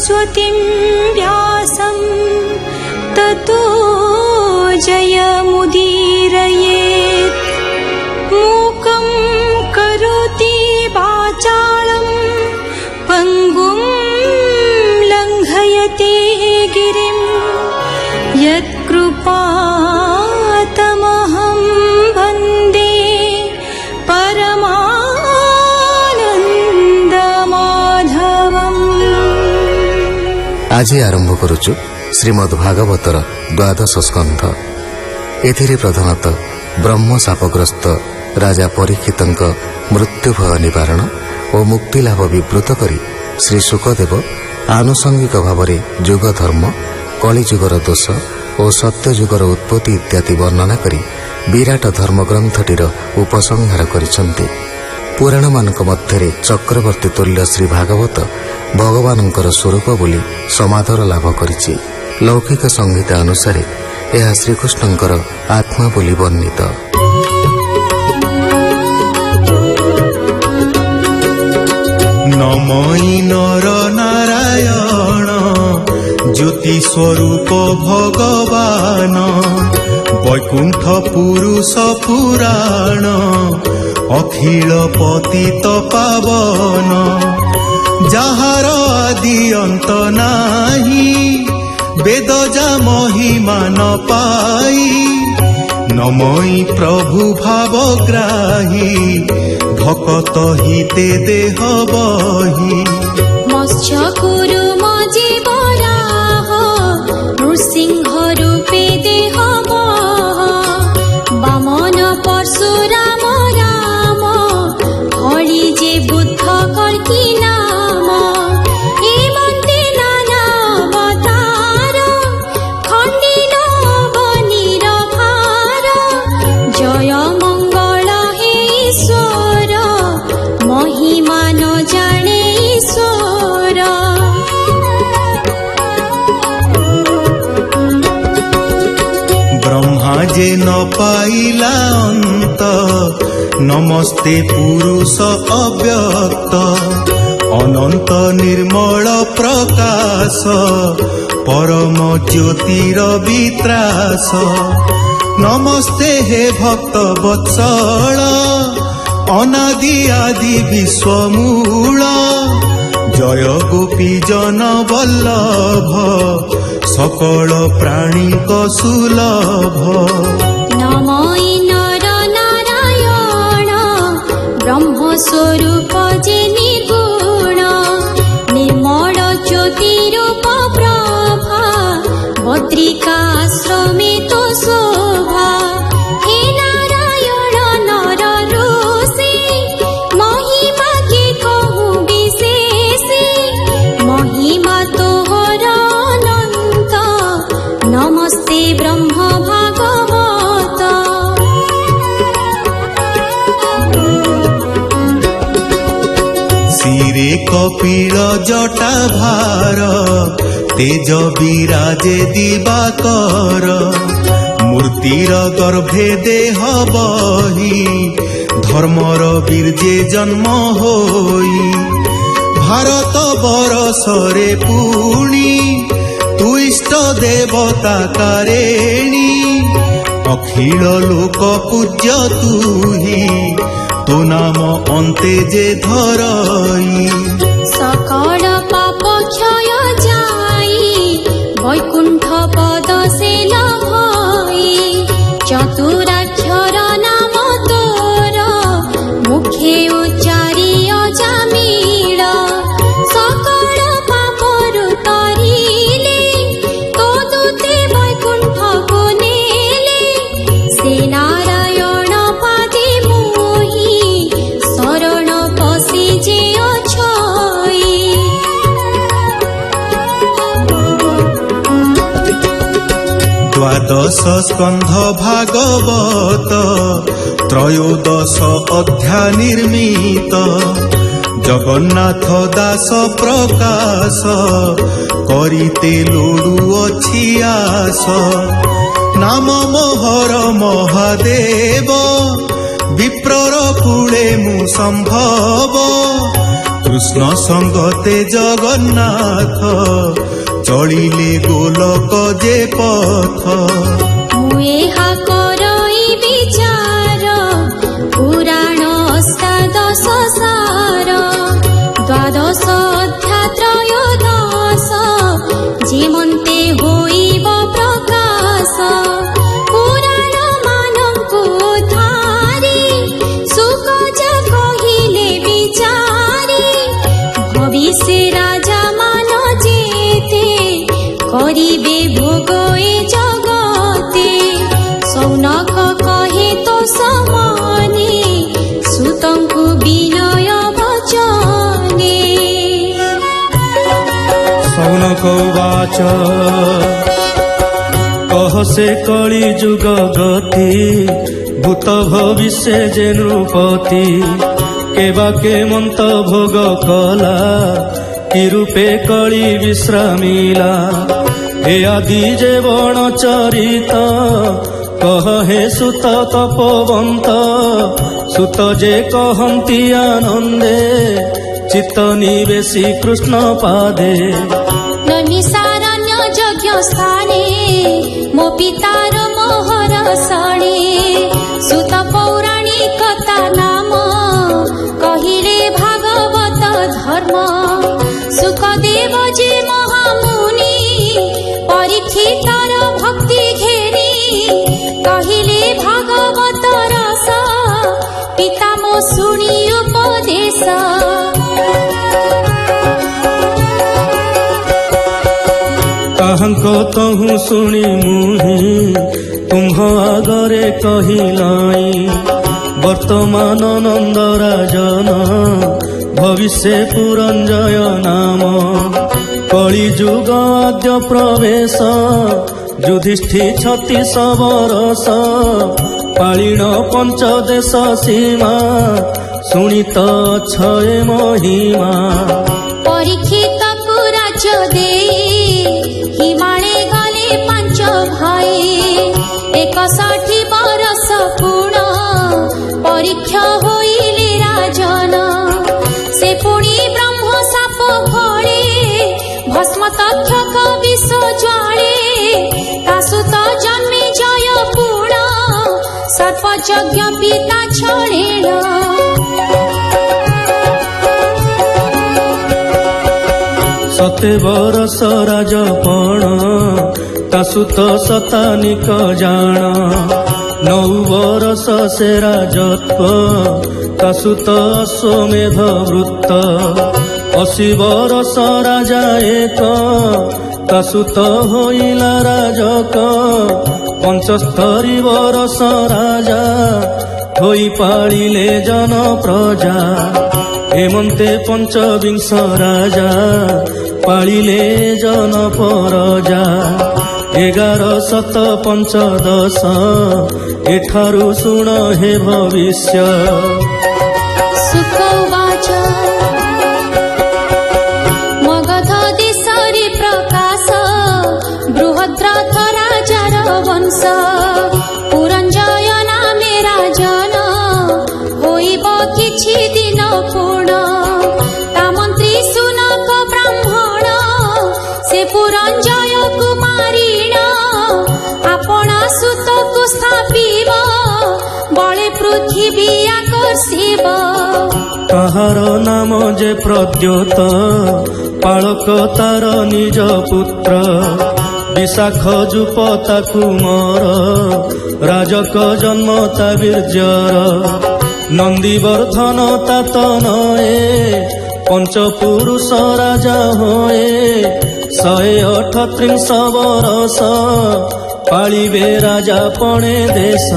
सरस्वतीं व्यासं ततो जयमुदीरयेत्। मूकं करोति वाचालं पङ्गुं लङ्घयति गिरिं यत्कृपातमहं वन्दे परमानन्दमाधवम्। आज आरंभ करुचु श्रीमद् भागवतर द्वादश स्कंध। एथिरे प्रधानतः ब्रह्म शापग्रस्त राजा परीक्षितଙ୍କ मृत्यु भय निवारण और मुक्तिलाभ विवृत करी श्री सुखदेव आनुषंगिक भाव युग धर्म कलिजुगर दोष और सत्यजुगर उत्पत्ति इत्यादि वर्णना करी विराट धर्मग्रंथटीर उपसंहार करिसंति। पुराण मानक मध्यरे चक्रवर्ती तुल्य श्री भागवत भगवानंकर स्वरूप बोली समादर लाभ करिछि। लौकिक संहिता अनुसार यह श्रीकृष्णंकर आत्मा बोली वर्णित। नमई नर नारायण ज्योति स्वरूप भगवान वैकुंठ पुरुष पुराण अखिल पतित पावन जाहार आदि अंत नाही वेदजा महिमा न पाई नमई प्रभु भावग्राही भकत हिते देह बही मत्स्य कुरु मजे बराह नृसिंह रूपे देह बह बामन परशुराम राम हरि जे बुद्ध कर्की नाम हेमन्ते नाना अवतार खण्डिन बनिर भार जय मंगल हे ईश्वर महिमा न जाने ईश्वर। ब्रह्मा जे न पाइला अंत नमस्ते पुरुष अव्यक्त अनंत निर्मल प्रकाश परम ज्योतिर वित्रास नमस्ते हे भक्त वत्सल अनादि आदि विश्वमूल जय गोपी जन वल्लभ सकल प्राणी सुलभ। नमई नर नारायण ब्रह्म स्वरूप जे निर्गुण निर्मल ज्योतिरूप प्रभा बद्रिकाश्रमे तो शोभा हे नारायण नर रोषे महिमा के कहूँ विशेषे महिमा तोहर अनंत नमस्ते ब्रह्म भागवत। शिरे कपिल जटा भार तेज विराजे दिवाकर मूर्तिर गर्भे देह बही धर्मर बीर्जे जन्म होई भारत बरसरे पुणी तु इष्ट देवता कारेणी अखिल लोक पूज्य तुही तो नाम अन्ते जे धरई सकल पाप क्षय जाई वैकुंठ पद से लभई चतुराक्षर नाम तोर मुखे उच्चारी अजामिल सकल पापरु तरिले तो दूते वैकुंठ को नेले से नारायण पादे मोहि शरण पशि जे अछई। द्वादश स्कंध भागवत त्रयोदश अध्याय निर्मित जगन्नाथ दास प्रकाश करिते लोडु अछि आस नाम मोहर महादेव विप्रर कूले मु संभव কৃষ্ণ সঙ্গতে জগন্নাথ চলিলে গোলক যে পথ মুহা করই বিচার পুরাণ অষ্টাদশ সার দ্বাদশ অধ্যায় ত্রয়োদশ যেমন্তে হইব প্রকাশ পুরাণ মানঙ্কু ধারি সুকজ কহিলে বিচারি ভবিষ্যে রাজা মান যেতে করিবে ভোগ এ জগতে সৌনক কহে তো সমানে সুতঙ্কু বিনয় বচনে সৌনক উবাচ কহ সে কଳି যুগ গতি ভূত ভবিষ্যে যে নৃপতি কেবা কেমন্ত ভোগ কলা কি রূপে কଳି বিশ্রামিলা হে আদি যে বণ চরিত কহ হে সুত তপবন্ত সুত যে কহন্তি আনন্দে চিত্ত নিবেশী কৃষ্ণ পাদে নৈমিষারণ্য যজ্ঞ স্থানে মো পিতার মোহর সণে সুত পৌরাণিকতা নাম কহিলে ভাগবত ধর্ম সুখদেব যে মহামুনি পরীক্ষিতর ভক্তি ঘেনি কহিলে ভাগবত রস পিতামো শুনি উপদেশ ତାହାଙ୍କ ତହୁଁ ଶୁଣି ମୁହିଁ ତୁମ୍ଭ ଆଗରେ କହିଲାଇଁ ବର୍ତ୍ତମାନ ନନ୍ଦରାଜନ ଭବିଷ୍ୟ ପୁରଞ୍ଜୟ ନାମ କଳିଯୁଗ ଆଦ୍ୟ ପ୍ରବେଶ ଯୁଧିଷ୍ଠି 36 ବରଷ ପାଳିଣ ପଞ୍ଚଦେଶ ସୀମା ଶୁଣିତ ଅଛୟ ମହିମା পরীক্ষিত রাজ্য দেই হিমালে গলে পাঞ্চ ভাই 61 বরষ পূর্ণ পরীক্ষা হইলে রাজন সে পুনি ব্রহ্ম সাপ ফলে ভস্ম তক্ষক বিষ জ্বালে তাসুত জন্মে জয় পূর্ণ সর্পযজ্ঞ পিতা ছড়েণ ସତେ ବରଷ ରାଜପଣ ତାସୁତ ଶତାନିକ ଜାଣ 9 ବରଷ ସେ ରାଜତ୍ୱ ତାସୁତ ଅଶ୍ୱମେଧ ବୃତ୍ତ 80 ବରଷ ରାଜା ଏକ ତାସୁତ ହୋଇଲା ରାଜକ 75 ବରଷ ରାଜା ହୋଇ ପାଳିଲେ ଜନ ପ୍ରଜା হেমন্তে 25 রাজা পালিলে জন পরজা 1115 এঠারু শুণ হে ভবিষ্য সুখ উবাচ মগধ দেশরে প্রকাশ বৃহদ্রথ রাজার বংশ পুরঞ্জয় নামে রাজন হইব কিছু দিন পূর্ণ তা মন্ত্রী সুনক ব্রাহ্মণ সে পুরঞ্জয় কুমারিণ আপন সুতকু স্থাপিব বলে পৃথিবী আকর্ষিব তাহার নাম যে প্রদ্যোত পাଳକ তার নিজ পুত্র বিশাখ যুপ তাকু মর রাজক জন্ম তা বীর্যর নন্দীবর্ধন তাত নয়ে পঞ্চপুরুষ রাজা হয়ে 138 বরষ পাଳିবে রাজা পণে দেশ